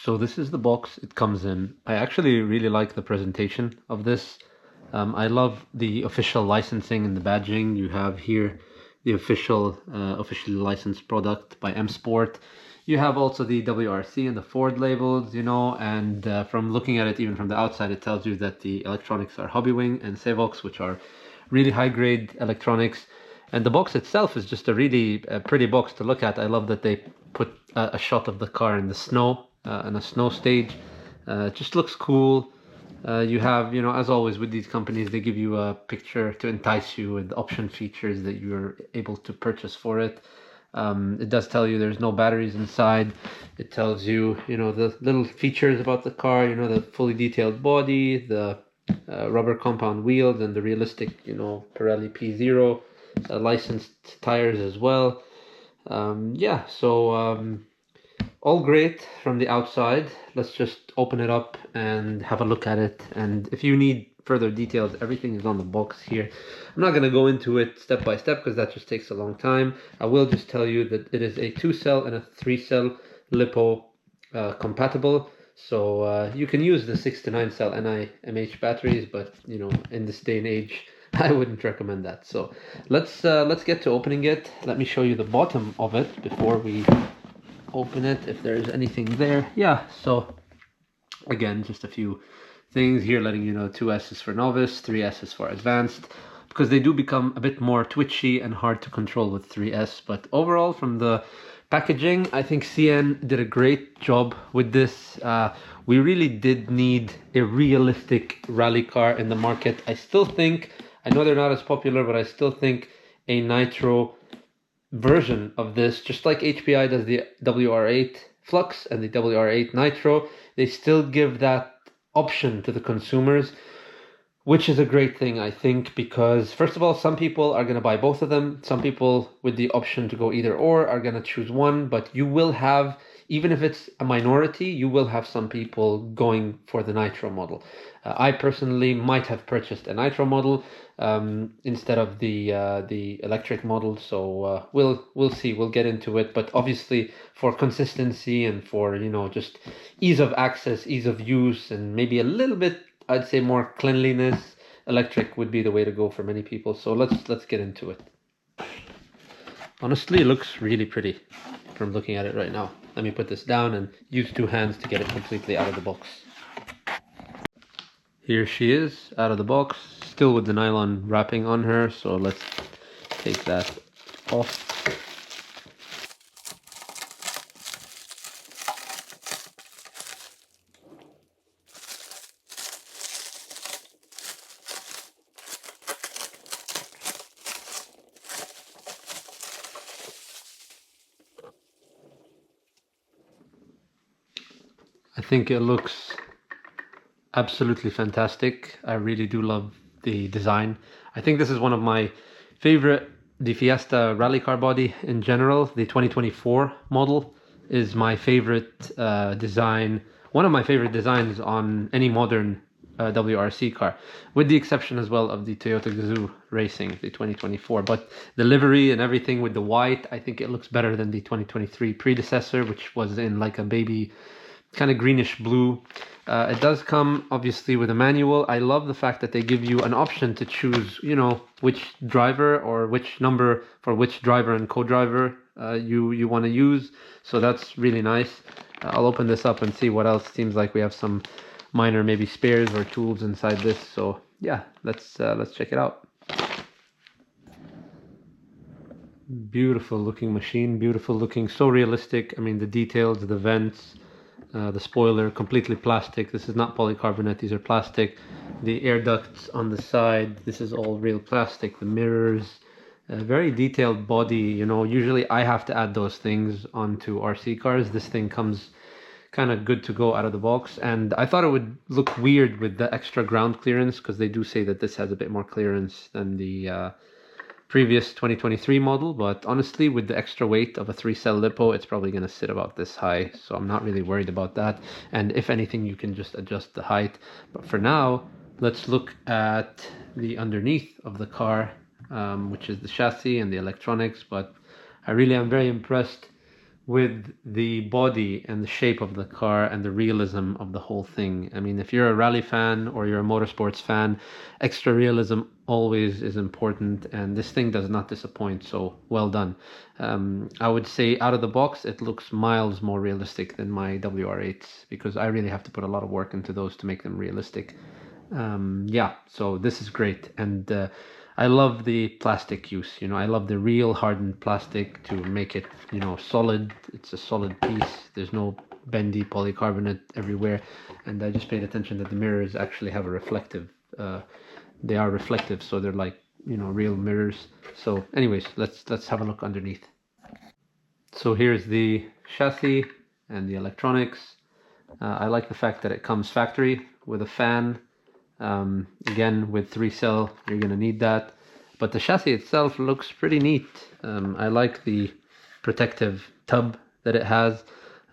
So this is the box it comes in. I actually really like the presentation of this. I love the official licensing and the badging. You have here the officially licensed product by M Sport. You have also the WRC and the Ford labels, and from looking at it, even from the outside, it tells you that the electronics are HobbyWing and Sevox, which are really high-grade electronics. And the box itself is just a really pretty box to look at. I love that they put a shot of the car in the snow, in a snow stage. It just looks cool. You have, as always with these companies, they give you a picture to entice you with option features that you're able to purchase for it. It does tell you there's no batteries inside. It tells you, the little features about the car, the fully detailed body, the rubber compound wheels, and the realistic, Pirelli P0 licensed tires as well. All great from the outside. Let's just open it up and have a look at it. And if you need further details, everything is on the box here. I'm not going to go into it step by step because that just takes a long time. I will just tell you that it is a 2-cell and a 3-cell LiPo compatible. So you can use the 6 to 9 cell NiMH batteries, but in this day and age, I wouldn't recommend that. So let's get to opening it. Let me show you the bottom of it before we open it, if there's anything there. Yeah, so again, just a few things here letting you know 2 S's for novice, 3 S's for advanced, because they do become a bit more twitchy and hard to control with 3S. But overall, from the packaging, I think CN did a great job with this. We really did need a realistic rally car in the market. I know they're not as popular, but I still think a nitro version of this, just like HPI does the WR8 Flux and the WR8 Nitro, they still give that option to the consumers, which is a great thing, I think, because first of all, some people are going to buy both of them. Some people with the option to go either or are going to choose one, but you will have, even if it's a minority, you will have some people going for the Nitro model. I personally might have purchased a Nitro model instead of the electric model, so we'll see. We'll get into it, but obviously for consistency and for just ease of access, ease of use, and maybe a little bit, I'd say, more cleanliness, electric would be the way to go for many people. So let's get into it. Honestly, it looks really pretty from looking at it right now. Let me put this down and use 2 hands to get it completely out of the box. Here she is out of the box, still with the nylon wrapping on her, so let's take that off. I think it looks absolutely fantastic. I really do love the design. I think this is one of my favorite, the Fiesta rally car body in general. The 2024 model is my favorite design, one of my favorite designs on any modern WRC car, with the exception as well of the Toyota Gazoo Racing, the 2024. But the livery and everything with the white, I think it looks better than the 2023 predecessor, which was in like a baby kind of greenish blue. It does come obviously with a manual. I love the fact that they give you an option to choose, which driver or which number for which driver and co-driver you want to use. So that's really nice. I'll open this up and see what else. Seems like we have some minor maybe spares or tools inside this. So yeah, let's check it out. Beautiful looking machine, beautiful looking, so realistic. I mean, the details, the vents, the spoiler, completely plastic. This is not polycarbonate, these are plastic. The air ducts on the side, this is all real plastic. The mirrors, very detailed body. Usually I have to add those things onto RC cars. This thing comes kind of good to go out of the box, and I thought it would look weird with the extra ground clearance, because they do say that this has a bit more clearance than the previous 2023 model, but honestly, with the extra weight of a 3-cell LiPo, it's probably going to sit about this high, so I'm not really worried about that. And if anything, you can just adjust the height. But for now, let's look at the underneath of the car, which is the chassis and the electronics. But I really am very impressed with the body and the shape of the car and the realism of the whole thing. I mean, if you're a rally fan or you're a motorsports fan, extra realism always is important, and this thing does not disappoint, so well done. I would say out of the box, it looks miles more realistic than my WR8s, because I really have to put a lot of work into those to make them realistic. Yeah, so this is great, and I love the plastic use. You know, I love the real hardened plastic to make it, you know, solid. It's a solid piece. There's no bendy polycarbonate everywhere, and I just paid attention that the mirrors actually have a reflective. They are reflective, so they're like, you know, real mirrors. So, anyways, let's have a look underneath. So here's the chassis and the electronics. I like the fact that it comes factory with a fan. Again, with 3-cell, you're going to need that. But the chassis itself looks pretty neat. I like the protective tub that it has.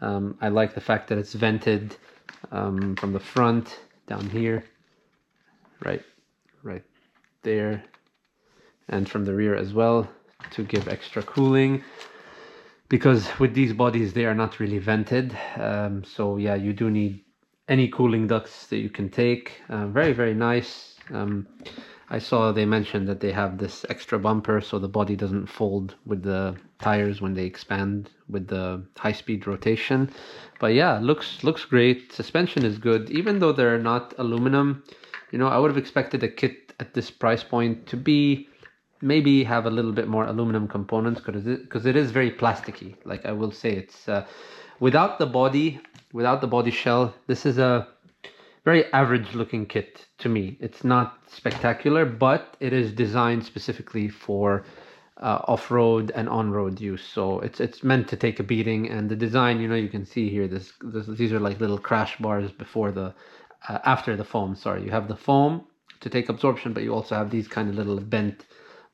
I like the fact that it's vented from the front down here, right there, and from the rear as well, to give extra cooling. Because with these bodies, they are not really vented. So yeah, you do need any cooling ducts that you can take. Very, very nice. I saw they mentioned that they have this extra bumper so the body doesn't fold with the tires when they expand with the high-speed rotation. But yeah, looks great. Suspension is good, even though they're not aluminum. You know, I would have expected a kit at this price point to be maybe have a little bit more aluminum components, because it is very plasticky. Like I will say, it's without the body shell, this is a very average looking kit to me. It's not spectacular, but it is designed specifically for off-road and on-road use. So it's meant to take a beating, and the design, you know, you can see here, these are like little crash bars before the after the foam. Sorry, you have the foam to take absorption, but you also have these kind of little bent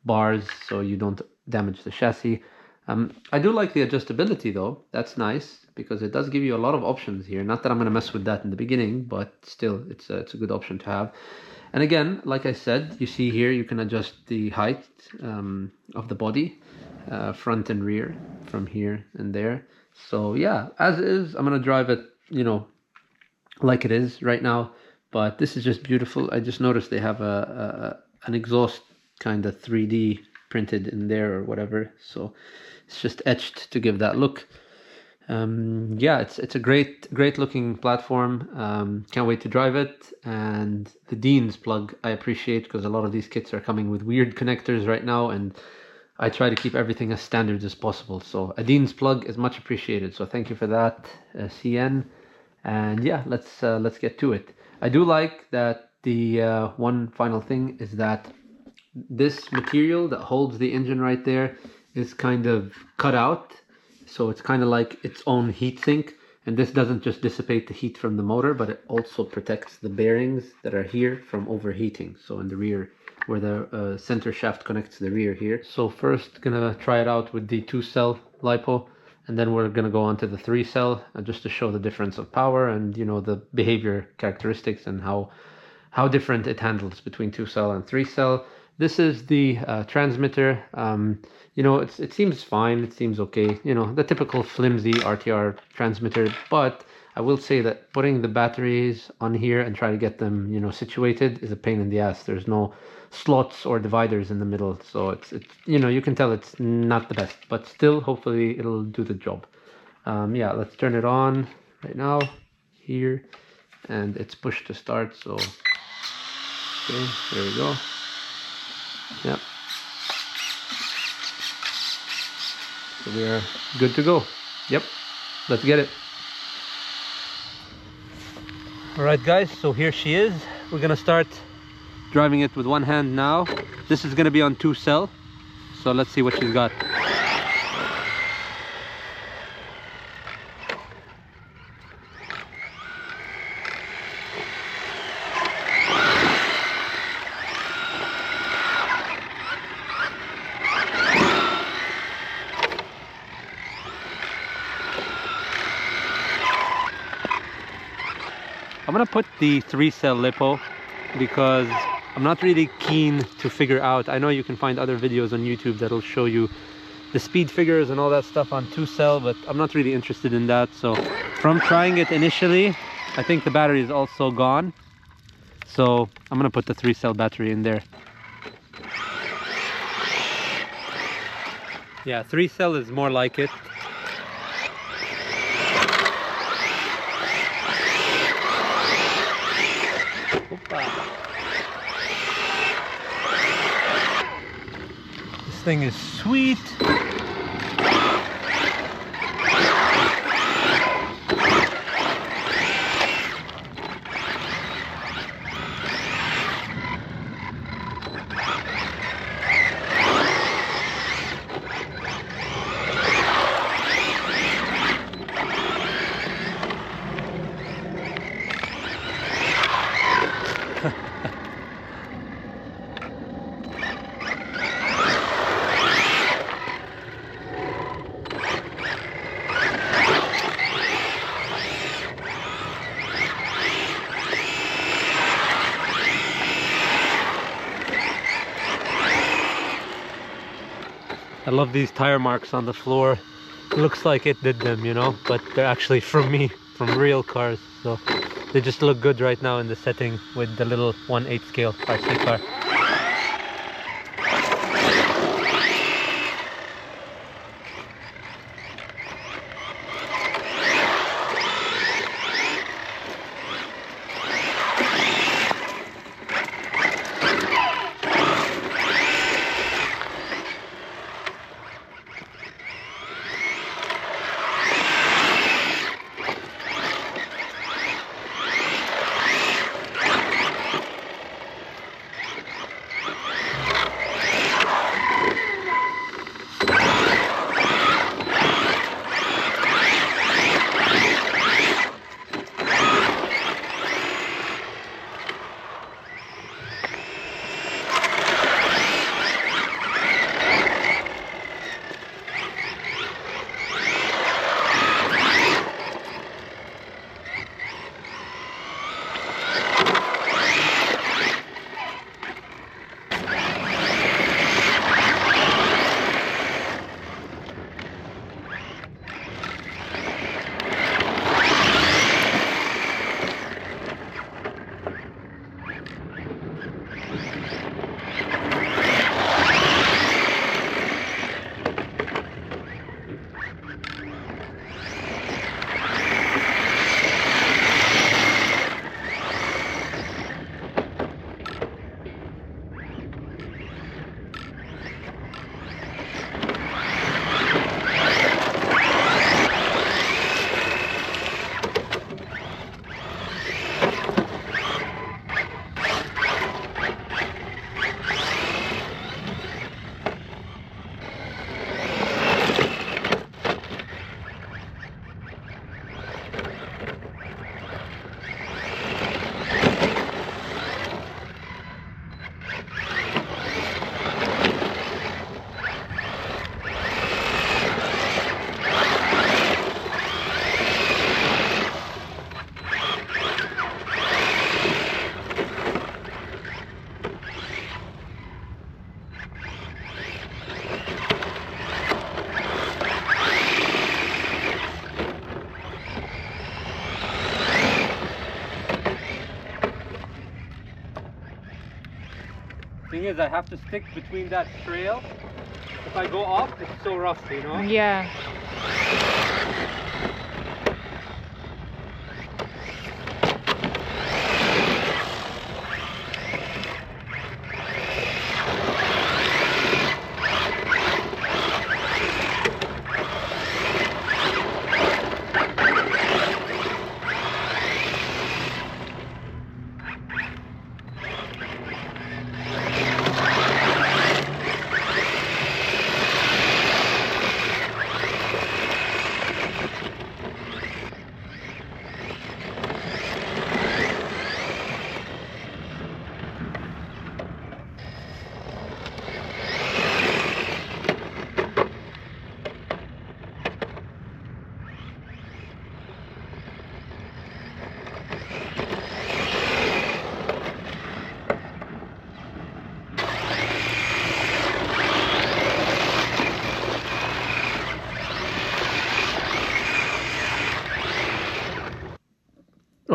bars so you don't damage the chassis. I do like the adjustability though. That's nice, because it does give you a lot of options here. Not that I'm going to mess with that in the beginning, but still, it's a good option to have. And again, like I said, you see here, you can adjust the height of the body, front and rear, from here and there. So yeah, as is, I'm going to drive it, you know, like it is right now. But this is just beautiful. I just noticed they have an exhaust kind of 3D printed in there or whatever. So it's just etched to give that look. Yeah, it's a great looking platform. Can't wait to drive it. And the Dean's plug I appreciate, because a lot of these kits are coming with weird connectors right now, and I try to keep everything as standard as possible. So a Dean's plug is much appreciated. So thank you for that, CN. And yeah, let's get to it. I do like that the one final thing is that this material that holds the engine right there is kind of cut out. So it's kind of like its own heat sink, and this doesn't just dissipate the heat from the motor, but it also protects the bearings that are here from overheating. So in the rear, where the center shaft connects to the rear here. So first, gonna try it out with the 2-cell LiPo, and then we're gonna go on to the 3-cell just to show the difference of power and, you know, the behavior characteristics and how different it handles between 2-cell and 3-cell. This is the transmitter. You know, it seems fine. It seems okay. You know, the typical flimsy RTR transmitter. But I will say that putting the batteries on here and try to get them, you know, situated is a pain in the ass. There's no slots or dividers in the middle. So it's you know, you can tell it's not the best. But still, hopefully it'll do the job. Yeah, let's turn it on right now here. And it's pushed to start. So, okay, there we go. Yep. So we are good to go. Yep. Let's get it. All right, guys. So here she is. We're gonna start driving it with one hand now. This is gonna be on 2-cell. So let's see what she's got. I'm gonna put the 3-cell LiPo because I'm not really keen to figure out. I know you can find other videos on YouTube that'll show you the speed figures and all that stuff on 2-cell, but I'm not really interested in that. So from trying it initially, I think the battery is also gone. So I'm gonna put the 3-cell battery in there. Yeah, 3-cell is more like it. This thing is sweet. I love these tire marks on the floor. It looks like it did them, you know, but they're actually from me, from real cars. So they just look good right now in the setting with the little 1/8 scale RC car. Thing is, I have to stick between that trail. If I go off, it's so rough, you know? Yeah.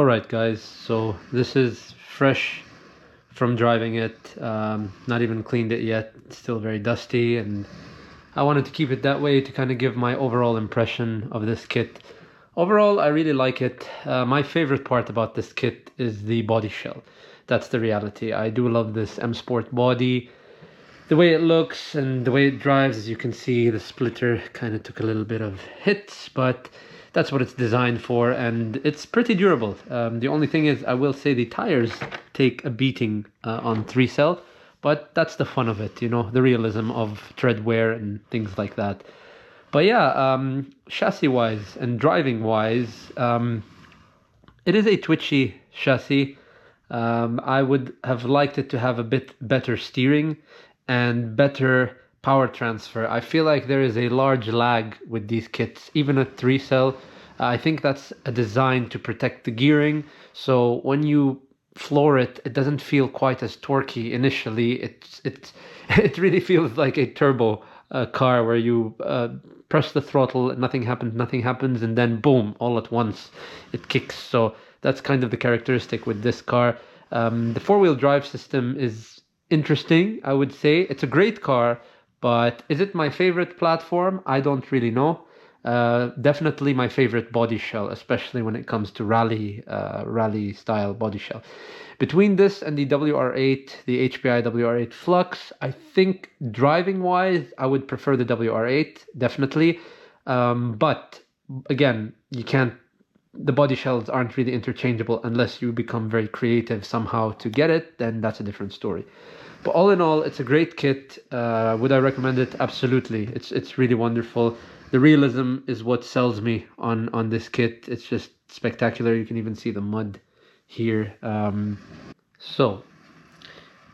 Alright guys, so this is fresh from driving it, not even cleaned it yet, it's still very dusty, and I wanted to keep it that way to kind of give my overall impression of this kit. Overall, I really like it. My favorite part about this kit is the body shell. That's the reality. I do love this M Sport body. The way it looks and the way it drives, as you can see, the splitter kind of took a little bit of hits, but that's what it's designed for, and it's pretty durable. The only thing is, I will say the tires take a beating on 3-cell, but that's the fun of it, you know, the realism of tread wear and things like that. But yeah, chassis-wise and driving-wise, it is a twitchy chassis. I would have liked it to have a bit better steering and better power transfer. I feel like there is a large lag with these kits, even at 3-cell. I think that's a design to protect the gearing. So when you floor it, it doesn't feel quite as torquey initially. It really feels like a turbo car where you press the throttle, nothing happens, and then boom, all at once it kicks. So that's kind of the characteristic with this car. The 4-wheel drive system is interesting, I would say. It's a great car, but is it my favorite platform? I don't really know. Definitely my favorite body shell, especially when it comes to rally style body shell. Between this and the WR8, the HPI WR8 Flux, I think driving wise, I would prefer the WR8, definitely. But again, the body shells aren't really interchangeable unless you become very creative somehow to get it, then that's a different story. But all in all, it's a great kit. Would I recommend it? Absolutely. It's really wonderful. The realism is what sells me on this kit. It's just spectacular. You can even see the mud here. So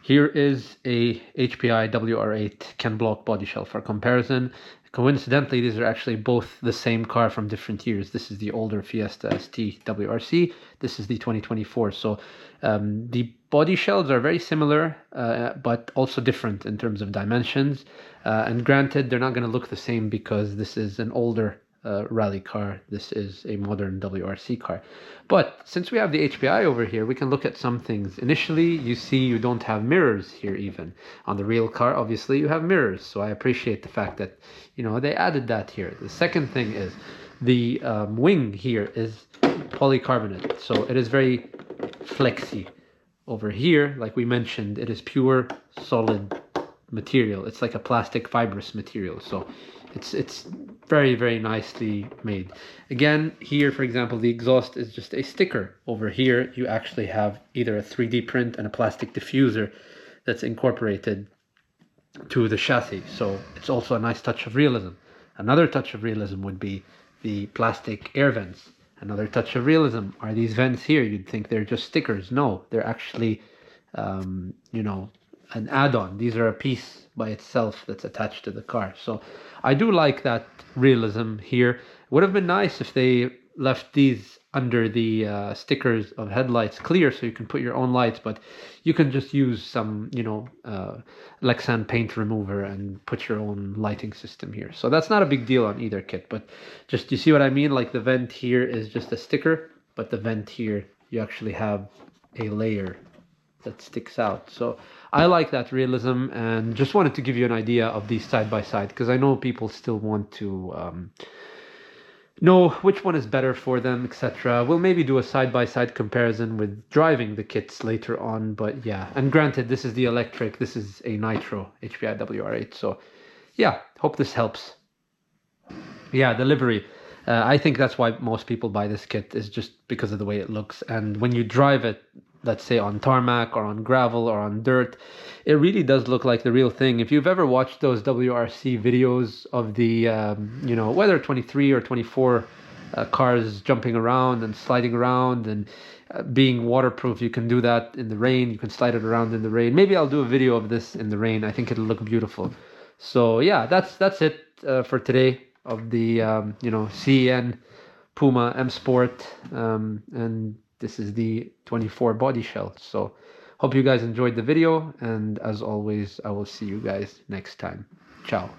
here is a HPI WR8 Ken Block body shell for comparison. Coincidentally, these are actually both the same car from different years. This is the older Fiesta ST WRC. This is the 2024. So the body shells are very similar, but also different in terms of dimensions. And granted, they're not going to look the same because this is an older rally car. This is a modern WRC car. But since we have the HPI over here, we can look at some things. Initially, you see you don't have mirrors here even. On the real car, obviously, you have mirrors. So I appreciate the fact that, you know, they added that here. The second thing is the wing here is polycarbonate. So it is very flexy. Over here, like we mentioned, it is pure solid material. It's like a plastic fibrous material. So it's very, very nicely made. Again, here, for example, the exhaust is just a sticker. Over here, you actually have either a 3D print and a plastic diffuser that's incorporated to the chassis. So it's also a nice touch of realism. Another touch of realism would be the plastic air vents. Another touch of realism are these vents here. You'd think they're just stickers. No, they're actually, you know, an add-on. These are a piece by itself that's attached to the car. So I do like that realism here. Would have been nice if they left these under the stickers of headlights clear so you can put your own lights, but you can just use some, you know, Lexan paint remover and put your own lighting system here. So that's not a big deal on either kit, but just, you see what I mean? Like the vent here is just a sticker, but the vent here, you actually have a layer that sticks out. So I like that realism, and just wanted to give you an idea of these side by side, because I know people still want to know which one is better for them, etc. We'll maybe do a side-by-side comparison with driving the kits later on, but yeah. And granted, this is the electric, this is a nitro HPI WR8, so yeah, hope this helps. Yeah, the livery. I think that's why most people buy this kit, is just because of the way it looks. And when you drive it, let's say on tarmac or on gravel or on dirt, it really does look like the real thing. If you've ever watched those WRC videos of the, you know, whether 23 or 24 cars jumping around and sliding around and being waterproof, you can do that in the rain. You can slide it around in the rain. Maybe I'll do a video of this in the rain. I think it'll look beautiful. So yeah, that's it for today of the, you know, CN Puma M Sport, and this is the 24 body shell. So hope you guys enjoyed the video, and as always, I will see you guys next time. Ciao.